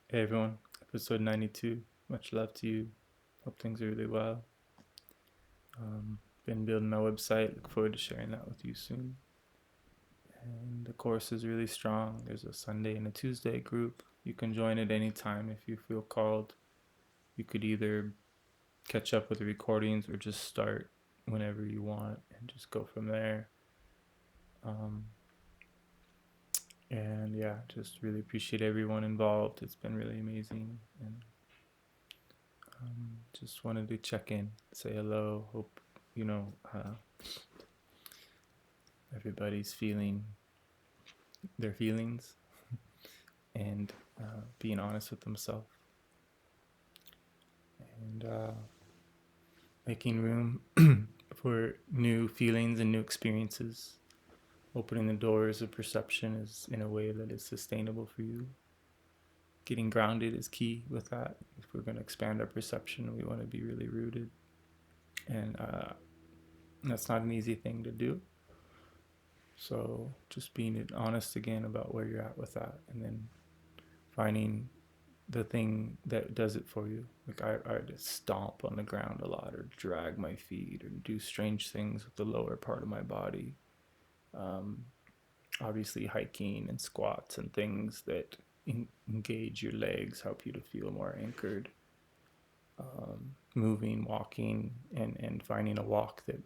Hey everyone, episode 92. Much love to you. Hope things are really well. Been building my website. Look forward to sharing that with you soon. And the course is really strong. There's a Sunday and a Tuesday group. You can join at any time if you feel called. You could either catch up with the recordings or just start whenever you want and just go from there. Um, and yeah, just really appreciate everyone involved. It's been really amazing. And just wanted to check in, say hello. Hope you know everybody's feeling their feelings and being honest with themselves and making room for new feelings and new experiences. Opening the doors of perception is in a way that is sustainable for you. Getting grounded is key with that. If we're going to expand our perception, we want to be really rooted, and that's not an easy thing to do. So just being honest again about where you're at with that, and then finding the thing that does it for you. Like I just stomp on the ground a lot, or drag my feet, or do strange things with the lower part of my body. Um, Obviously, hiking and squats and things that engage your legs help you to feel more anchored. Moving, walking, and finding a walk that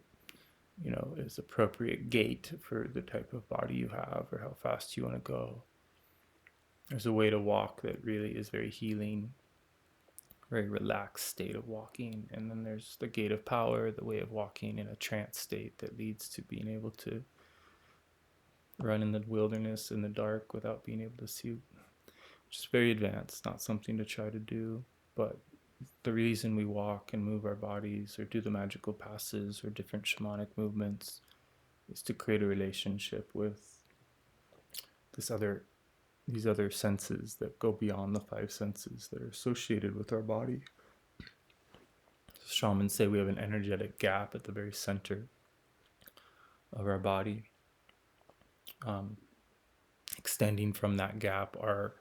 is appropriate gait for the type of body you have or how fast you want to go. There's a way to walk that really is very healing, very relaxed state of walking. And then there's the gate of power, the way of walking in a trance state that leads to being able to run in the wilderness in the dark without being able to see, which is very advanced, not something to try to do. But the reason we walk and move our bodies or do the magical passes or different shamanic movements is to create a relationship with this other these other senses that go beyond the five senses that are associated with our body. Shamans say we have an energetic gap at the very center of our body. Um, Extending from that gap are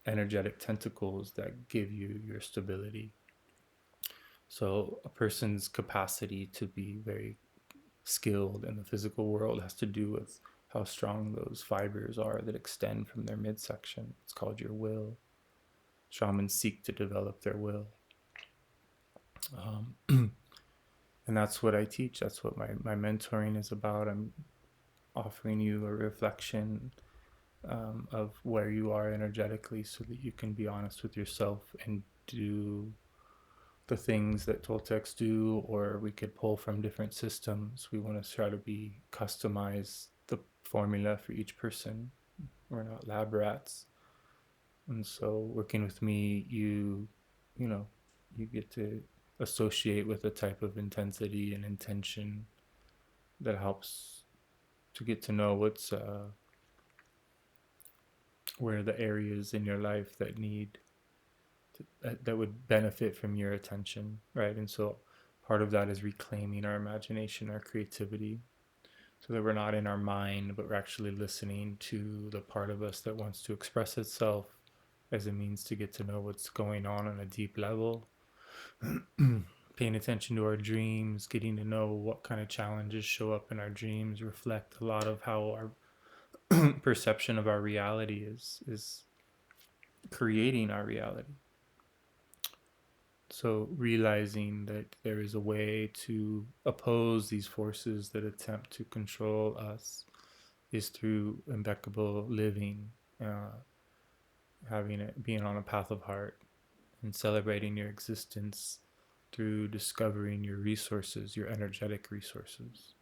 energetic tentacles that give you your stability. So, a person's capacity to be very skilled in the physical world has to do with how strong those fibers are that extend from their midsection. It's called your will. Shamans seek to develop their will. Um, and that's what I teach. That's what my mentoring is about. I'm offering you a reflection of where you are energetically so that you can be honest with yourself and do the things that Toltecs do, or we could pull from different systems. We want to try to be customize the formula for each person. We're not lab rats. And so working with me, you know, you get to associate with a type of intensity and intention that helps to get to know where the areas in your life that that would benefit from your attention, right? And so part of that is reclaiming our imagination, our creativity, so that we're not in our mind, but we're actually listening to the part of us that wants to express itself as a means to get to know what's going on a deep level. Paying attention to our dreams, getting to know what kind of challenges show up in our dreams, reflect a lot of how our perception of our reality is creating our reality. So realizing that there is a way to oppose these forces that attempt to control us is through impeccable living, having it, being on a path of heart, and celebrating your existence through discovering your resources, your energetic resources,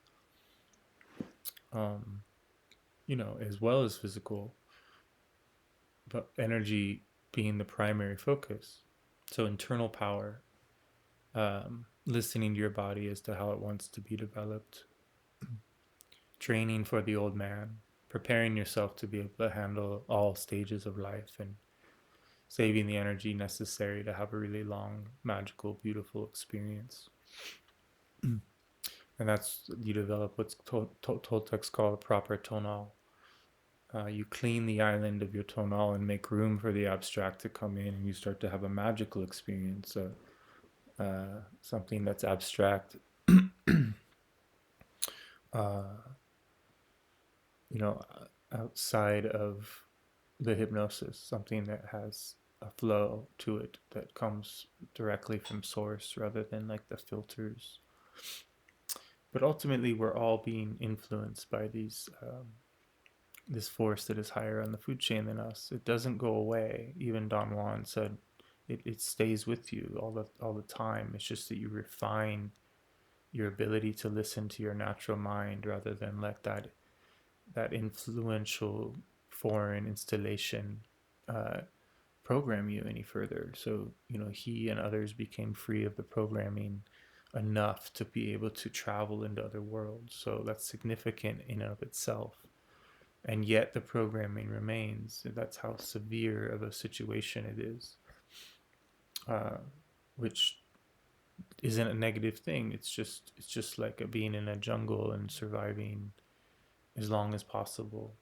um, as well as physical, but energy being the primary focus. So internal power, listening to your body as to how it wants to be developed, training for the old man, preparing yourself to be able to handle all stages of life, and saving the energy necessary to have a really long, magical, beautiful experience. And that's, you develop what's Toltecs call a proper tonal. You clean the island of your tonal and make room for the abstract to come in, and you start to have a magical experience, something that's abstract, uh, outside of the hypnosis, something that has a flow to it that comes directly from source rather than like the filters. But ultimately, we're all being influenced by this force that is higher on the food chain than us. It doesn't go away. Even Don Juan said, it stays with you all the time. It's just that you refine your ability to listen to your natural mind rather than let that influential foreign installation uh, program you any further. So, he and others became free of the programming enough to be able to travel into other worlds. So that's significant in and of itself. And yet the programming remains. That's how severe of a situation it is, uh, which isn't a negative thing. It's just like being in a jungle and surviving as long as possible.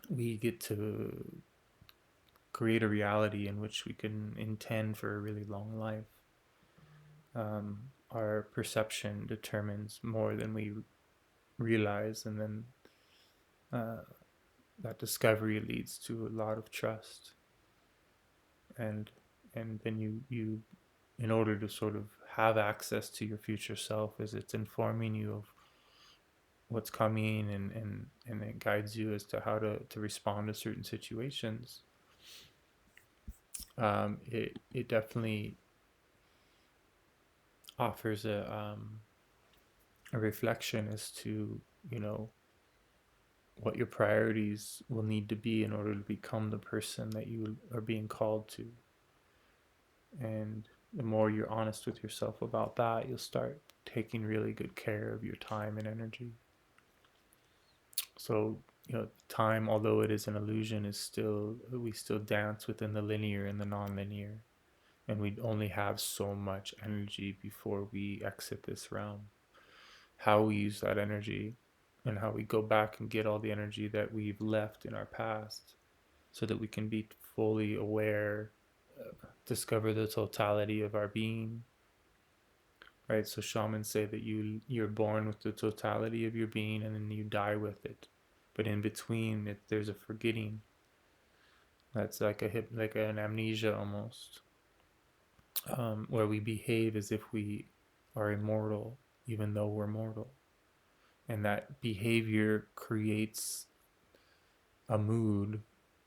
We get to create a reality in which we can intend for a really long life. Our perception determines more than we realize, and then uh, that discovery leads to a lot of trust, and then you in order to sort of have access to your future self, as it's informing you of what's coming, and it guides you as to how to respond to certain situations. It definitely offers a reflection as to, you know what your priorities will need to be in order to become the person that you are being called to. And the more you're honest with yourself about that, you'll start taking really good care of your time and energy. So, time, although it is an illusion, is still, we still dance within the linear and the non-linear, and we only have so much energy before we exit this realm. How we use that energy and how we go back and get all the energy that we've left in our past so that we can be fully aware, discover the totality of our being, right? So shamans say that you're born with the totality of your being and then you die with it, but in between there's a forgetting that's like like an amnesia almost, where we behave as if we are immortal even though we're mortal, and that behavior creates a mood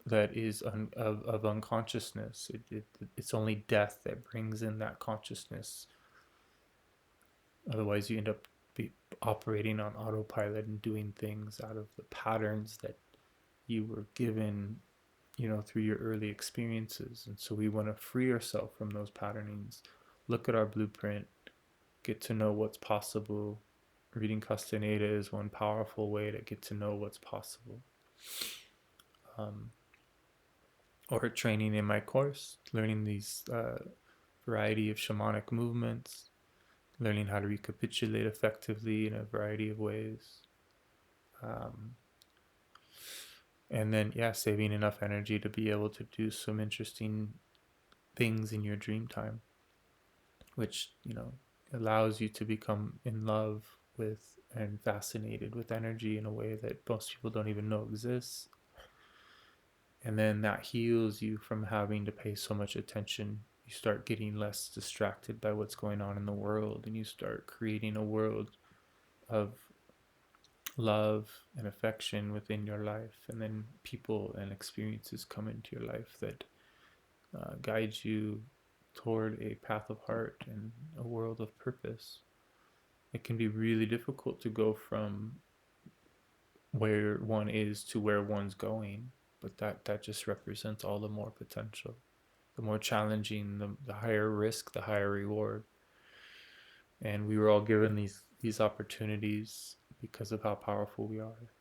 that is of unconsciousness. It's only death that brings in that consciousness. Otherwise, you end up operating on autopilot and doing things out of the patterns that you were given, through your early experiences. And so we want to free ourselves from those patternings, look at our blueprint, get to know what's possible. Reading Castaneda is one powerful way to get to know what's possible. Um, or training in my course, learning these variety of shamanic movements, learning how to recapitulate effectively in a variety of ways. Um, and then, yeah, saving enough energy to be able to do some interesting things in your dream time, which, allows you to become in love with and fascinated with energy in a way that most people don't even know exists. And then that heals you from having to pay so much attention. You start getting less distracted by what's going on in the world, and you start creating a world of love and affection within your life. And then people and experiences come into your life that guide you toward a path of heart and a world of purpose. It can be really difficult to go from where one is to where one's going, but that just represents all the more potential. The more challenging, the higher risk, the higher reward. And we were all given these opportunities because of how powerful we are.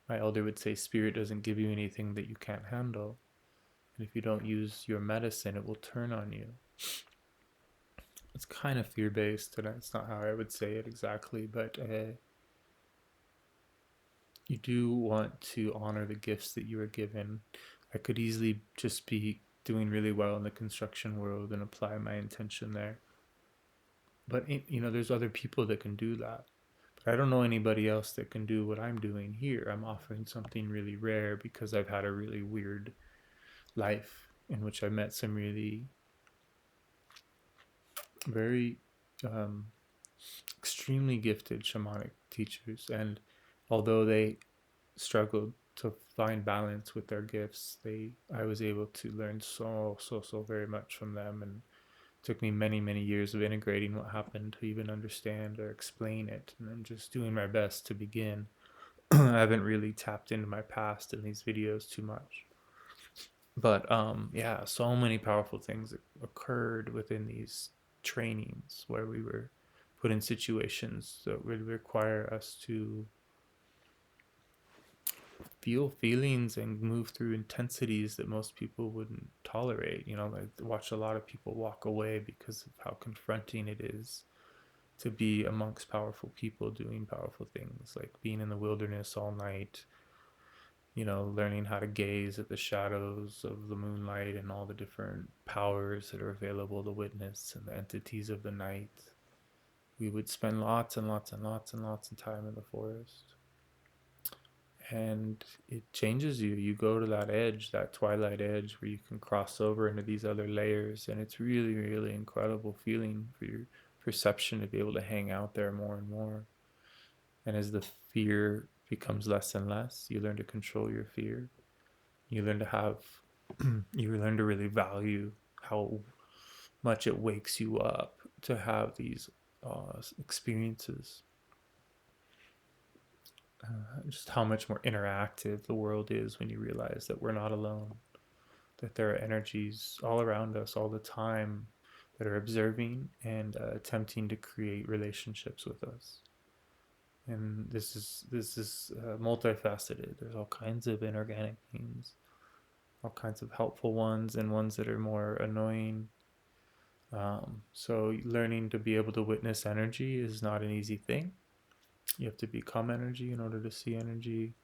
My elder would say, spirit doesn't give you anything that you can't handle. And if you don't use your medicine, it will turn on you. It's kind of fear-based, and it's not how I would say it exactly, but you do want to honor the gifts that you were given. I could easily just be doing really well in the construction world and apply my intention there. But there's other people that can do that. But I don't know anybody else that can do what I'm doing here. I'm offering something really rare because I've had a really weird life in which I met some really very um, extremely gifted shamanic teachers, and although they struggled to find balance with their gifts, they I was able to learn so very much from them, and it took me many years of integrating what happened to even understand or explain it, and I'm just doing my best to begin. I haven't really tapped into my past in these videos too much, but yeah, so many powerful things occurred within these trainings where we were put in situations that would require us to feel feelings and move through intensities that most people wouldn't tolerate. Like watch a lot of people walk away because of how confronting it is to be amongst powerful people doing powerful things, like being in the wilderness all night, learning how to gaze at the shadows of the moonlight and all the different powers that are available to witness and the entities of the night. We would spend lots and lots and lots and lots of time in the forest. And it changes you. You go to that edge, that twilight edge, where you can cross over into these other layers. And it's really incredible feeling for your perception to be able to hang out there more and more. And as the fear becomes less and less, you learn to control your fear. You learn to have, you learn to really value how much it wakes you up to have these experiences. Just how much more interactive the world is when you realize that we're not alone, that there are energies all around us all the time that are observing and attempting to create relationships with us. And this is multifaceted. There's all kinds of inorganic beings, all kinds of helpful ones, and ones that are more annoying. So learning to be able to witness energy is not an easy thing. You have to become energy in order to see energy,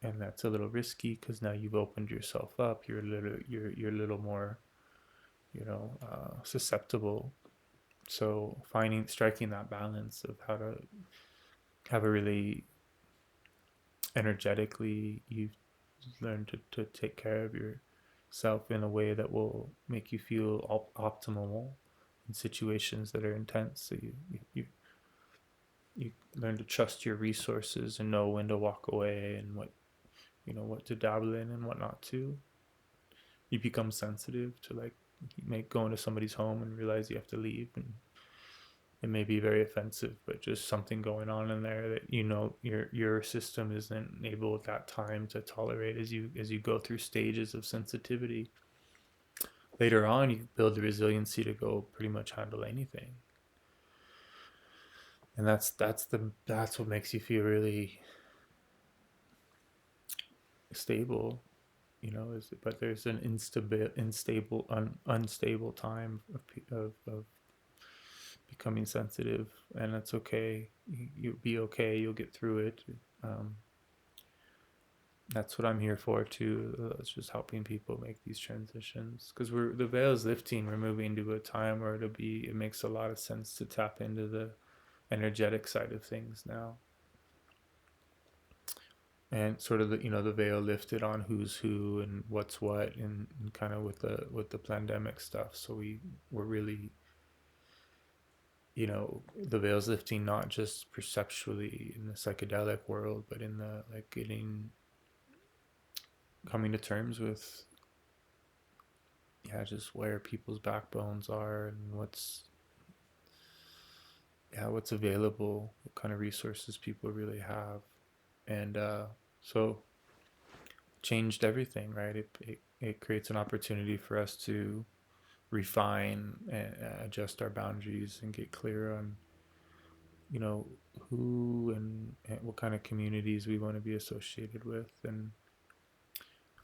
and that's a little risky because now you've opened yourself up. You're a little more, susceptible. So striking that balance of how to have a really energetically, you've learned to take care of yourself in a way that will make you feel optimal in situations that are intense. So you learn to trust your resources and know when to walk away and what to dabble in and what not to. You become sensitive to, like, you may go into somebody's home and realize you have to leave, and it may be very offensive, but just something going on in there that your system isn't able at that time to tolerate. As you go through stages of sensitivity, later on you build the resiliency to go pretty much handle anything. And that's what makes you feel really stable, but there's an unstable time of becoming sensitive, and that's okay. You'll be okay. You'll get through it. Um, that's what I'm here for too. It's just helping people make these transitions, because the veil is lifting. We're moving to a time where it makes a lot of sense to tap into the energetic side of things now, and sort of the veil lifted on who's who and what's what, and kind of with the pandemic stuff. So we're really, the veil's lifting not just perceptually in the psychedelic world, but in the, like, coming to terms with, yeah, just where people's backbones are and what's available, what kind of resources people really have. And so changed everything, right? It creates an opportunity for us to refine and adjust our boundaries and get clear on, who and what kind of communities we want to be associated with. And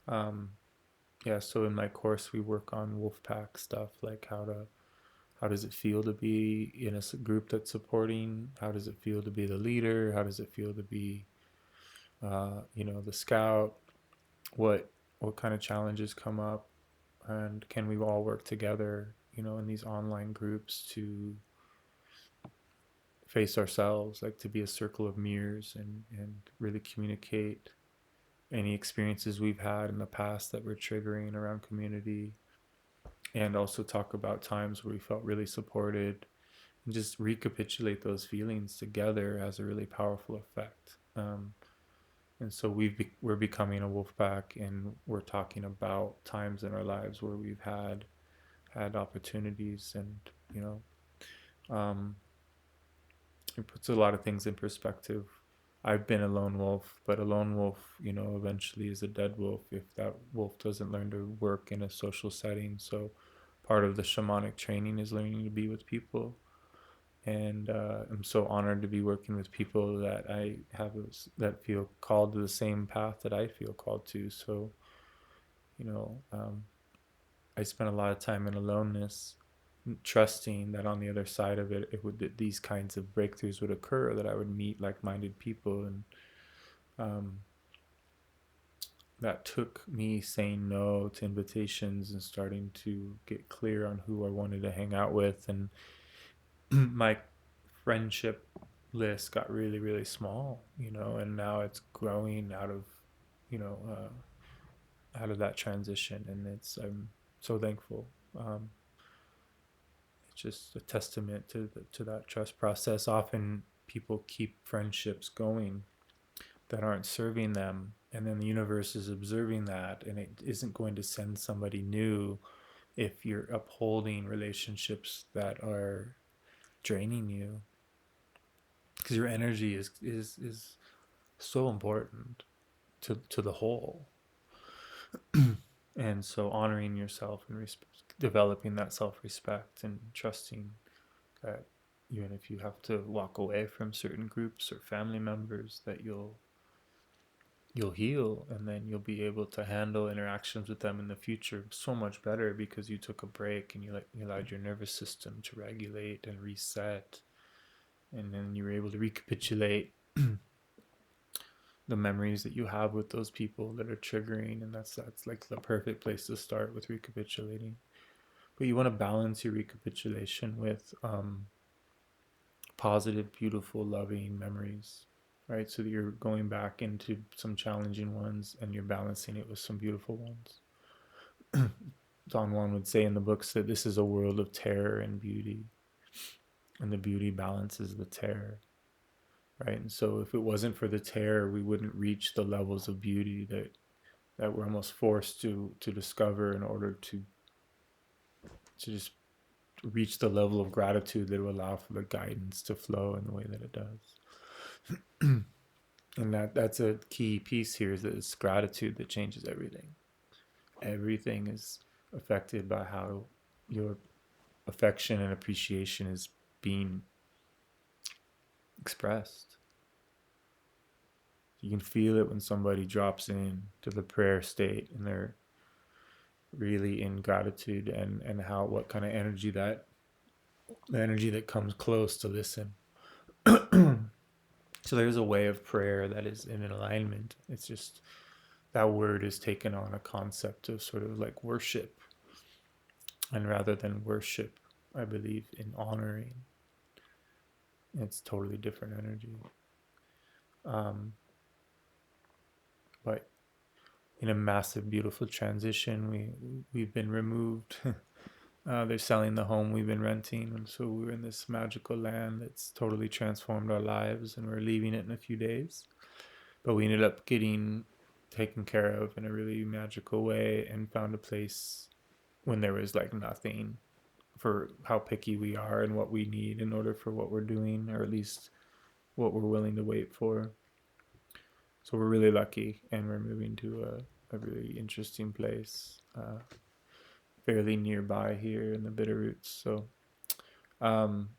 um, yeah, so in my course we work on wolf pack stuff, like how does it feel to be in a group that's supporting? How does it feel to be the leader? How does it feel to be the scout, what kind of challenges come up, and can we all work together, in these online groups to face ourselves, like to be a circle of mirrors and really communicate any experiences we've had in the past that were triggering around community, and also talk about times where we felt really supported, and just recapitulate those feelings together has a really powerful effect. And so we're becoming a wolf pack, and we're talking about times in our lives where we've had opportunities, and you know um, it puts a lot of things in perspective. I've been a lone wolf, but a lone wolf, eventually is a dead wolf if that wolf doesn't learn to work in a social setting. So part of the shamanic training is learning to be with people. And I'm so honored to be working with people that that feel called to the same path that I feel called to. So, you know, um, I spent a lot of time in aloneness, trusting that on the other side of it, that these kinds of breakthroughs would occur, that I would meet like-minded people, and um, that took me saying no to invitations and starting to get clear on who I wanted to hang out with, and my friendship list got really, really small, and now it's growing you know, out of that transition, and I'm so thankful. It's just a testament to that trust process. Often people keep friendships going that aren't serving them, and then the universe is observing that, and it isn't going to send somebody new if you're upholding relationships that are draining you, because your energy is so important to the whole. And so honoring yourself and developing that self-respect and trusting that even if you have to walk away from certain groups or family members, that you'll heal, and then you'll be able to handle interactions with them in the future so much better, because you took a break and you allowed your nervous system to regulate and reset, and then you were able to recapitulate the memories that you have with those people that are triggering, and that's like the perfect place to start with recapitulating. But you want to balance your recapitulation with positive, beautiful, loving memories, right? So that you're going back into some challenging ones and you're balancing it with some beautiful ones. Don Juan would say in the books that this is a world of terror and beauty, and the beauty balances the terror, right? And so if it wasn't for the terror, we wouldn't reach the levels of beauty that we're almost forced to discover in order to just reach the level of gratitude that will allow for the guidance to flow in the way that it does. And that's a key piece here, is that it's gratitude that changes everything. Everything is affected by how your affection and appreciation is being expressed. You can feel it when somebody drops in to the prayer state and they're really in gratitude, and how what kind of energy the energy that comes close to listen. So there's a way of prayer that is in alignment. It's just that word is taken on a concept of sort of like worship, and rather than worship, I believe in honoring. It's totally different energy. Um, but in a massive, beautiful transition, we've been removed. They're selling the home we've been renting, and so we're in this magical land that's totally transformed our lives, and we're leaving it in a few days. But we ended up getting taken care of in a really magical way, and found a place when there was like nothing, for how picky we are and what we need in order for what we're doing, or at least what we're willing to wait for. So we're really lucky, and we're moving to a really interesting place, fairly nearby here in the Bitterroots. So um,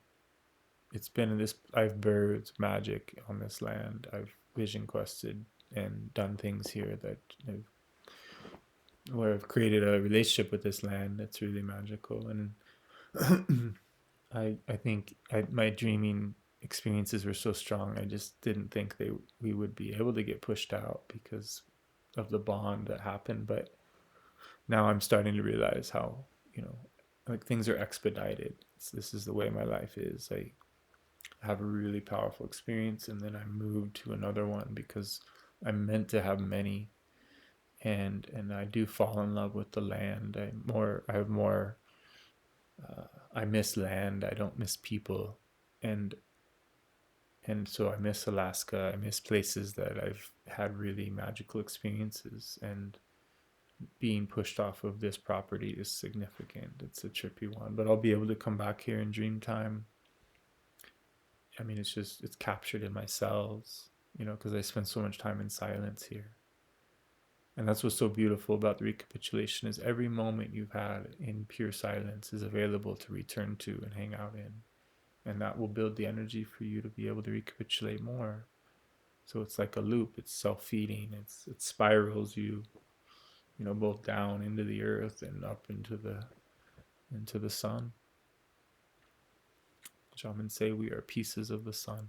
it's been this. I've birthed magic on this land. I've vision quested and done things here where I've created a relationship with this land that's really magical. And I think my dreaming experiences were so strong. I just didn't think we would be able to get pushed out because of the bond that happened. But now I'm starting to realize how, like things are expedited. This is the way my life is. I have a really powerful experience and then I move to another one because I'm meant to have many. And I do fall in love with the land. I have more. I miss land. I don't miss people, and so I miss Alaska. I miss places that I've had really magical experiences. And being pushed off of this property is significant. It's a trippy one, but I'll be able to come back here in dream time. I mean, it's captured in my cells, because I spend so much time in silence here. And that's what's so beautiful about the recapitulation is every moment you've had in pure silence is available to return to and hang out in. And that will build the energy for you to be able to recapitulate more. So it's like a loop. It's self-feeding. It spirals you, both down into the earth and up into the sun. Shamans say we are pieces of the sun,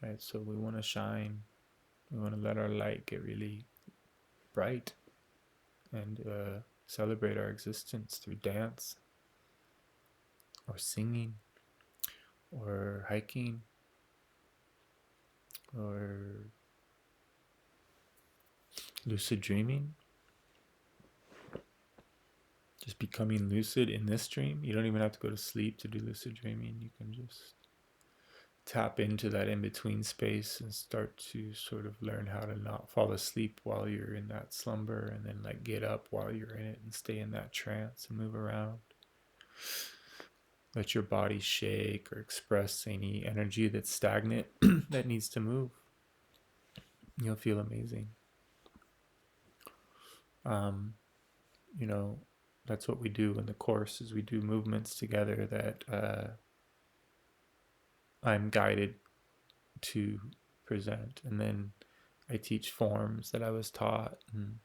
right? So we want to shine. We want to let our light get really bright and celebrate our existence through dance or singing or hiking or lucid dreaming. Just becoming lucid in this dream. You don't even have to go to sleep to do lucid dreaming. You can just tap into that in between space and start to sort of learn how to not fall asleep while you're in that slumber, and then like get up while you're in it and stay in that trance and move around. Let your body shake or express any energy that's stagnant that needs to move. You'll feel amazing. Um, you know, that's what we do in the course is we do movements together that I'm guided to present, and then I teach forms that I was taught, and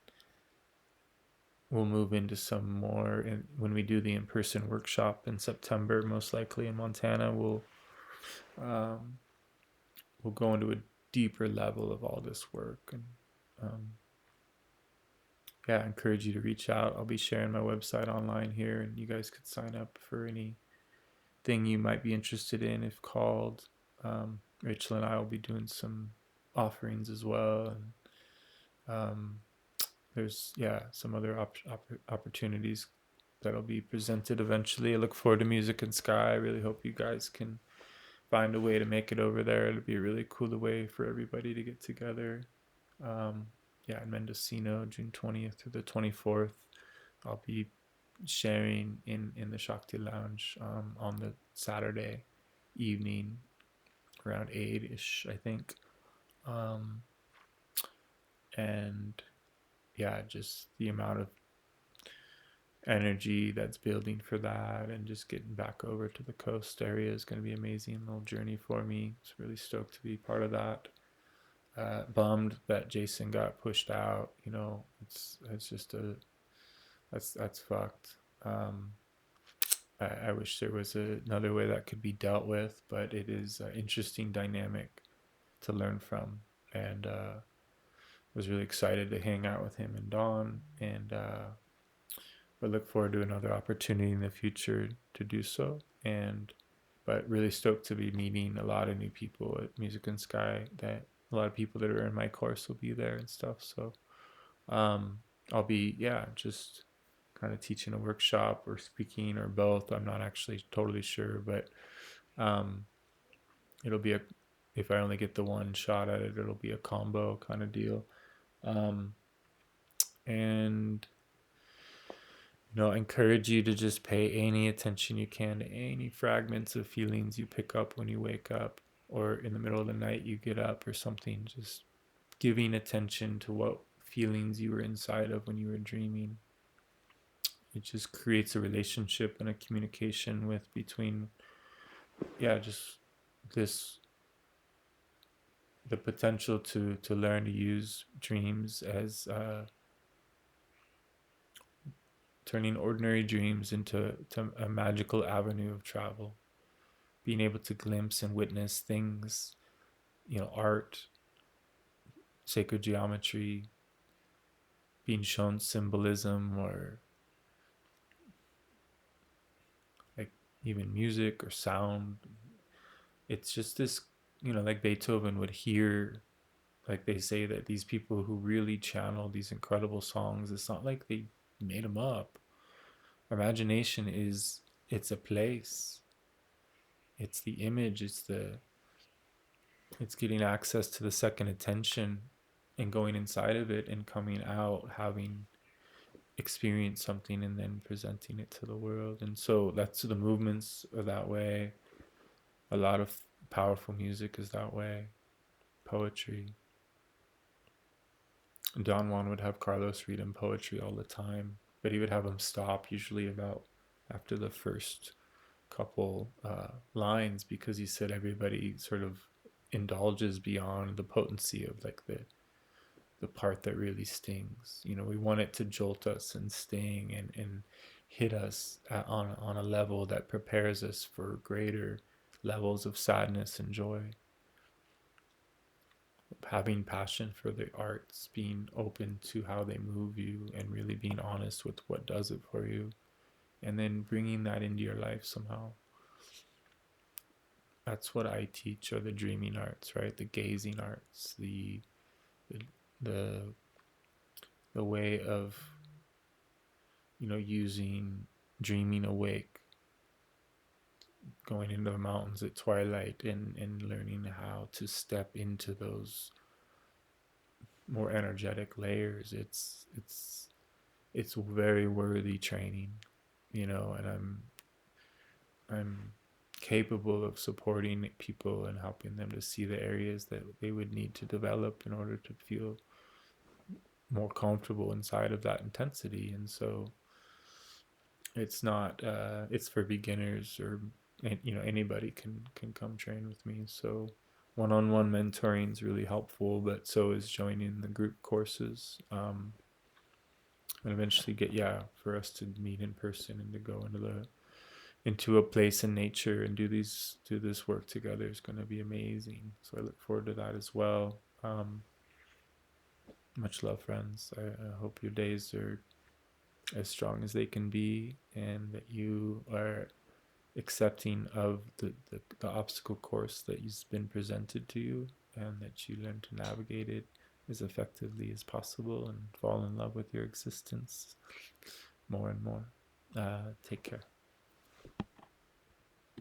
we'll move into some more. And when we do the in-person workshop in September, most likely in Montana, um, we'll go into a deeper level of all this work. And yeah, I encourage you to reach out. I'll be sharing my website online here, and you guys could sign up for anything you might be interested in if called. Rachel and I will be doing some offerings as well, and there's some other opportunities that'll be presented eventually. I look forward to Music and Sky. I really hope you guys can find a way to make it over there. It'll be a really cool way for everybody to get together. In Mendocino, June 20th through the 24th. I'll be sharing in the Shakti Lounge on the Saturday evening around 8-ish, I think. And yeah, just the amount of energy that's building for that, and just getting back over to the coast area is going to be amazing. A little journey for me. It's really stoked to be part of that. Bummed that Jason got pushed out. It's just that's fucked. I wish there was another way that could be dealt with, but it is an interesting dynamic to learn from. And was really excited to hang out with him and Dawn, and but look forward to another opportunity in the future to do so. But really stoked to be meeting a lot of new people at Music and Sky. That a lot of people that are in my course will be there and stuff. So I'll be just kind of teaching a workshop or speaking or both. I'm not actually totally sure, but it'll be if I only get the one shot at it, it'll be a combo kind of deal. And I encourage you to just pay any attention you can to any fragments of feelings you pick up when you wake up, or in the middle of the night you get up or something. Just giving attention to what feelings you were inside of when you were dreaming. It just creates a relationship and a communication between just the potential to learn to use dreams as turning ordinary dreams into a magical avenue of travel. being able to glimpse and witness things, art, sacred geometry, being shown symbolism, or like even music or sound. It's just this, like Beethoven would hear, like they say that these people who really channel these incredible songs, it's not like they made them up. Imagination is, it's a place, it's the image, it's getting access to the second attention and going inside of it and coming out having experienced something and then presenting it to the world. And so that's, the movements are that way. A lot of powerful music is that way. Poetry. Don Juan would have Carlos read him poetry all the time, but he would have him stop usually about after the first couple lines, because he said everybody sort of indulges beyond the potency of like the part that really stings. We want it to jolt us and sting and hit us on a level that prepares us for greater levels of sadness and joy. Having passion for the arts, being open to how they move you, and really being honest with what does it for you, and then bringing that into your life somehow. That's what I teach, are the dreaming arts, right? The gazing arts, the the, the way of using dreaming awake, going into the mountains at twilight, and learning how to step into those more energetic layers. It's very worthy training, and I'm capable of supporting people and helping them to see the areas that they would need to develop in order to feel more comfortable inside of that intensity. And so it's not it's for beginners, or anybody can come train with me. So one-on-one mentoring is really helpful, but so is joining the group courses, and eventually for us to meet in person and to go into a place in nature and do this work together is going to be amazing. So I look forward to that as well. Much love, friends. I hope your days are as strong as they can be, and that you are accepting of the obstacle course that has been presented to you, and that you learn to navigate it as effectively as possible and fall in love with your existence more and more. Take care.